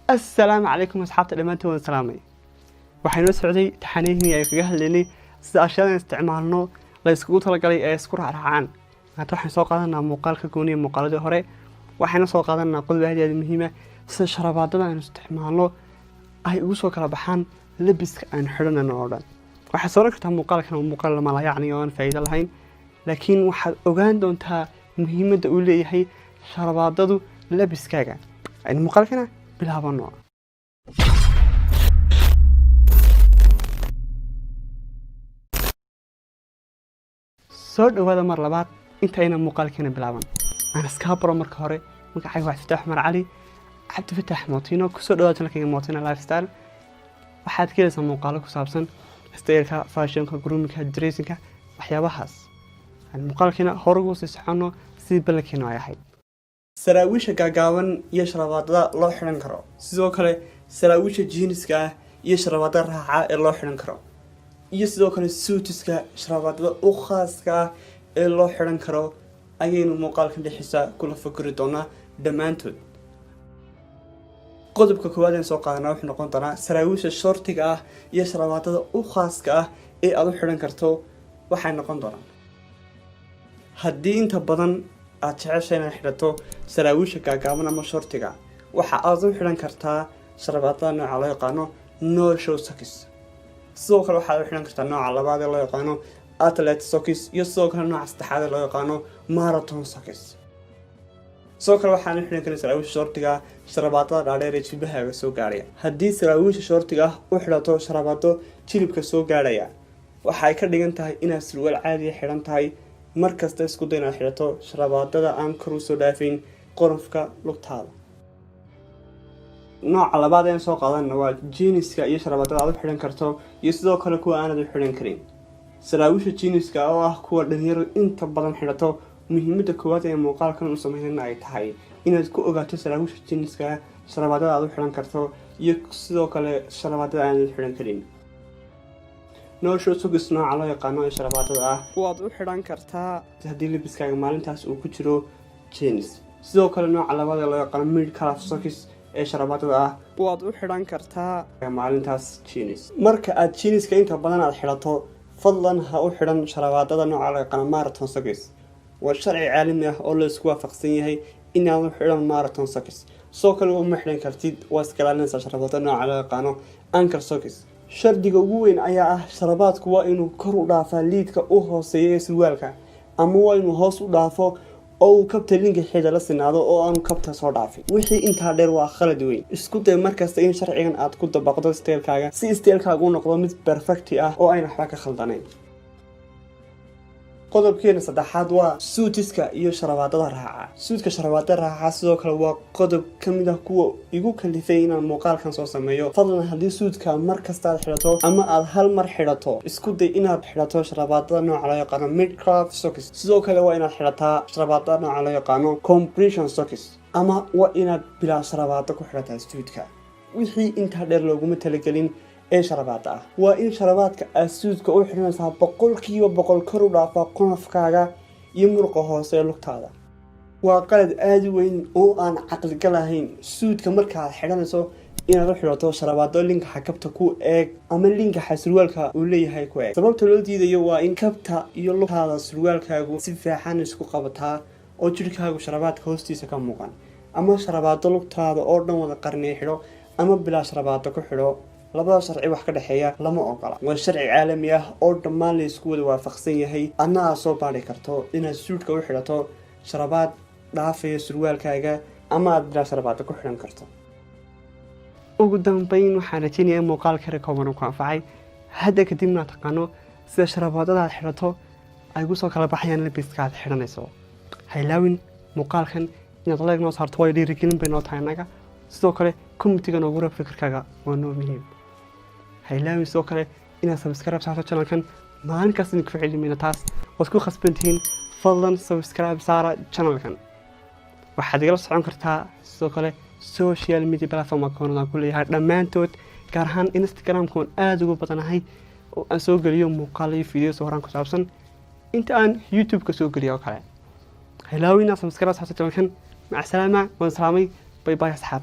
السلام عليكم أصحاب الإيمانتون السلامي. waxaynu socday taxaniinii ay kaga hadlaynay sida ashyadan isticmaalno la isku talagalay ee isku raacaan. Maanta waxaan soo qaadanaa muuqaalka gooni ee muuqaaladii hore. Waxayna soo qaadanaa qodob aad muhiim ah sida sharabaadada aan isticmaalno ay ugu soo kala baxaan labiska aan xidhanayno oo dhan. Waxaa soo rarta muuqaalkan muuqaal lama la yacni oo aan faa'iido lahayn, laakiin waxaad ogaan doontaa muhiimadda uu leeyahay sharabaadadu labiskaaga. Aynu muuqaalkana bilaabano. soo dhawaada mar labaad intayna muuqaalkeena bilaaban. Aan iska baro marka hore magacayga waa Fataax Mar Cali Cabdi Fataax Mootino ku soo dhawaada channelka Mootino Lifestyle. waxaad keenaysaa muuqaalo ku saabsan styleka, fashionka, groomingka, dressingka, waxyaabahaas. aan muuqaalkeena hore ugu sii socono si balkeena ay ahayd. saraawiisha gaagaaban iyo sharabaadada loo xiran karo, sidoo kale saraawiisha jeanska iyo sharabaadada raaxa ee loo xiran karo, iyo sidoo kale suitiska sharabaadada u khaaska ah ee loo xiran karo ayaynu muuqaalkan dhexdiisa kula fakari doonaa dhammaantood. qodobka koowaad ee soo qaadanaa wuxuu noqon doonaa saraawiisha shortiga ah iyo sharabaadada u khaaska ah ee aad u xiran karto. waxay noqon doonaan haddii inta badan aad jeceshahay inaad xidhato saraawiisha gaagaaban ama shortiga, waxa aad u xiran kartaa sharabaadada nooca loo yaqaano no show socks. sidoo kale waxaad u xiran kartaa nooca labaad ee loo yaqaano athlete socks, iyo sidoo kale nooca saddexaad ee loo yaqaano marathon socks. sidoo kale waxaan u xiran karaa saraawiisha shortiga sharabaadada dhaadheer ee jilbahaaga soo gaaraya. haddii saraawiisha shortiga u xidhato sharabaado jilibka soo gaaraya, waxay ka dhigan tahay inaad surwaal caadi xidhan tahay. markasta isku day inaad xidhato sharabaadada aan kor u soo dhaafayn qolofka lugtaada. nooca labaad ee soo qaadanna waa jeanska iyo sharabaadada aad u xidhan karto, iyo sidoo kale kuwa aanad u xidhan karin. saraawiisha jeanska oo ah kuwa dhalinyaro inta badan xidhato, muhiimadda koowaad ee muuqaalkan u sameynayna ay tahay inaad ku ogaato saraawiisha jeanska sharabaadada aad u xidhan karto iyo sidoo kale sharabaadada aanad u xidhan karin. no show socks nooca loo yaqaano ee sharabaadada ah waad u xidhan kartaa haddii labiskaaga maalintaas uu ku jiro jeans. sidoo kale nooca labaad ee loo yaqaano mid calf socks ee sharabaadada ah waad u xidhan kartaa maalintaas jeans. marka aad jeanska inta badan aad xidhato, fadlan ha u xidhan sharabaadada nooca loo yaqaano marathon socks. waa sharci caalami ah oo la isku waafaqsan yahay inaad u xidhan marathon socks. sidoo kale uma xidhan kartid waa iska ilaalinaysaa sharabaadada nooca loo yaqaano ankle socks. shardiga ugu weyn ayaa ah sharabaadku waa inuu kor u dhaafaa liidka u hooseeya ee surwaalka, ama waa inuu hoos u dhaafo oo uu kabta linka xida la sinaado oo aanu kabta soo dhaafin. wixii intaa dheer waa khalad weyn. isku day markasta in sharcigan aad ku dabaqdo stylekaaga si stylekaaga u noqdo mid perfect ah oo ayna waxba ka khaldanayn. qodobkeena saddexaad waa suitiska iyo sharabaadada raaxa. suitka sharabaadada raaxa sidoo kale waa qodob ka mid ah kuwa igu kalifay inaan muuqaalkan soo sameeyo. fadlan haddii suitka markasta aad xidhato ama aad hal mar xidhato, isku day inaad xidhato sharabaadada nooca loo yaqaano mid calf socks. sidoo kale waa inaad xidhataa sharabaadada nooca loo yaqaano compression socks, ama waa inaad bilaa sharabaado ku xidhataa suitka. wixii intaa dheer looguma talagelin ee sharabaada ah waa in sharabaadka aad suudka u xidhanaysaa 100% kor u dhaafaa qolofkaaga iyo muruqa hoose ee lugtaada. waa qalad aad u weyn oo aan caqli lahayn suudka markaad xidhanayso inaad u xidhato sharabaado linka xakabta ku eeg ama linka surwaalka uu leeyahay ku eeg. sababta loo diidayo waa in kabta iyo lugtaada surwaalkaagu si fiican isku qabataa oo jirkaagu sharabaadka hoostiisa ka muuqan, ama sharabaado lugtaada oo dhan wada qarnay xidho ama bilaa sharabaado ku xidho. labada sharci wax ka dhaxeeya lama ogola. waa sharci caalami ah oo dhammaan la isku wada waafaqsan yahay. adna aad soo baari karto inaad suudka u xidhato sharabaad dhaafaya surwaalkaaga ama aad bilaa sharabaado ku xidhan karto. ugu dambeyn waxaan rajaynayaa muuqaalka kooban uu ku anfacay. hadda kadibna taqaano sida sharabaadada aad xidhato ay ugu soo kala baxayaan labiska aad xidhanayso. ha ilaawin muuqaalkan inaad like noo saarto, way dhiirigelin bay noo tahay annaga. sidoo kale commentiga noogu reeb fikirkaaga waa noo muhiim. ha ilaawin sidoo kale inaad subscribe saarto channelkan. maalin kasta idinku ficilmayna taas waad ku khasban tihiin. fadlan subscribe saara channelkan. waxaad igala socon kartaa sidoo kale social media platform akoonada ku leeyahay dhammaantood, gaar ahaan Instagram-ka aad ugu badanahay oo aan soo geliyo muuqaalo iyo fiidiyo soo horaan ku saabsan inta aan YouTube-ka soo geliyo oo kale. ha ilaawin inaad subscribe saarto channelkan. maca salaama waan salaamay. باي باي أصحاب.